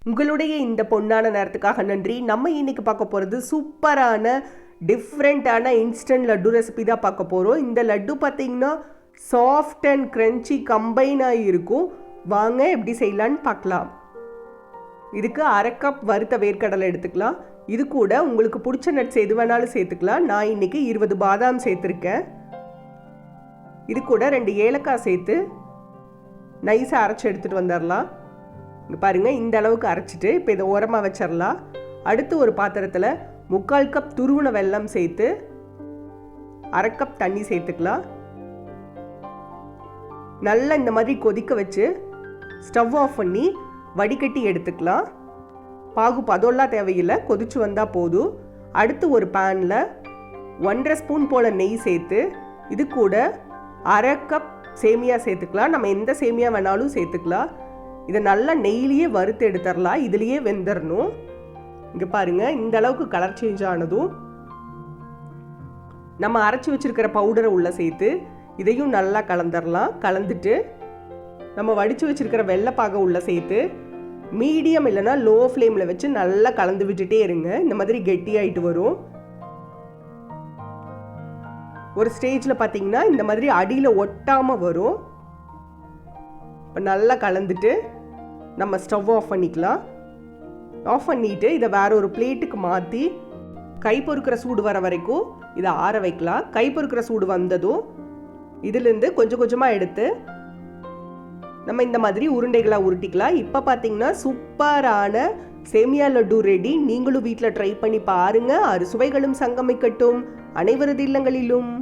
உங்களுடைய இந்த பொன்னான நேரத்துக்காக நன்றி. நம்ம இன்னைக்கு பார்க்க போகிறது சூப்பரான டிஃப்ரெண்ட்டான இன்ஸ்டன்ட் லட்டு ரெசிபி தான் பார்க்க போகிறோம். இந்த லட்டு பார்த்தீங்கன்னா சாஃப்ட் அண்ட் க்ரன்ச்சி கம்பைனாக இருக்கும். வாங்க எப்படி செய்யலான்னு பார்க்கலாம். இதுக்கு 1/2 கப் வறுத்த வேர்க்கடலை எடுத்துக்கலாம். இது கூட உங்களுக்கு பிடிச்ச நட்ஸ் எது வேணாலும் சேர்த்துக்கலாம். நான் இன்னைக்கு 20 பாதாம் சேர்த்துருக்கேன். இது கூட 2 ஏலக்காய் சேர்த்து நைஸாக அரைச்சி எடுத்துகிட்டு வந்துடலாம். இங்கே பாருங்கள், இந்த அளவுக்கு அரைச்சிட்டு இப்போ இதை ஓரமாக வச்சிடலாம். அடுத்து ஒரு பாத்திரத்தில் 3/4 கப் துருவின வெல்லம் சேர்த்து 1/2 கப் தண்ணி சேர்த்துக்கலாம். நல்லா இந்த மாதிரி கொதிக்க வச்சு ஸ்டவ் ஆஃப் பண்ணி வடிகட்டி எடுத்துக்கலாம். பாகு பதம்லாம் தேவையில்லை, கொதிச்சு வந்தால் போதும். அடுத்து ஒரு பேனில் 1.5 ஸ்பூன் போல் நெய் சேர்த்து இது கூட 1/2 கப் சேமியா சேர்த்துக்கலாம். நம்ம எந்த சேமியா வேணாலும் சேர்த்துக்கலாம். இதை நல்லா நெய்லியே வறுத்து எடுத்துடலாம். இதுலேயே வெந்துடணும். இங்கே பாருங்கள், இந்த அளவுக்கு கலர் சேஞ்ச் ஆனதும் நம்ம அரைச்சி வச்சுருக்கிற பவுடரை உள்ளே சேர்த்து இதையும் நல்லா கலந்துடலாம். கலந்துட்டு நம்ம வடித்து வச்சுருக்கிற வெள்ளைப்பாகை உள்ளே சேர்த்து மீடியம் இல்லைனா லோ ஃப்ளேமில் வச்சு நல்லா கலந்து விட்டுட்டே இருங்க. இந்த மாதிரி கெட்டியாயிட்டு வரும். ஒரு ஸ்டேஜில் பார்த்தீங்கன்னா இந்த மாதிரி அடியில் ஒட்டாமல் வரும். இப்போ நல்லா கலந்துட்டு நம்ம ஸ்டவ் ஆஃப் பண்ணிக்கலாம். ஆஃப் பண்ணிவிட்டு இதை வேற ஒரு பிளேட்டுக்கு மாற்றி கை பொறுக்கிற சூடு வர வரைக்கும் இதை ஆற வைக்கலாம். கை பொறுக்கிற சூடு வந்ததும் இதிலேருந்து கொஞ்சம் கொஞ்சமாக எடுத்து நம்ம இந்த மாதிரி உருண்டைகளாக உருட்டிக்கலாம். இப்போ பார்த்தீங்கன்னா சூப்பரான சேமியா லட்டு ரெடி. நீங்களும் வீட்டில் ட்ரை பண்ணி பாருங்கள். அறுசுவைகளும் சங்கமிக்கட்டும் அனைவரது இல்லங்களிலும்.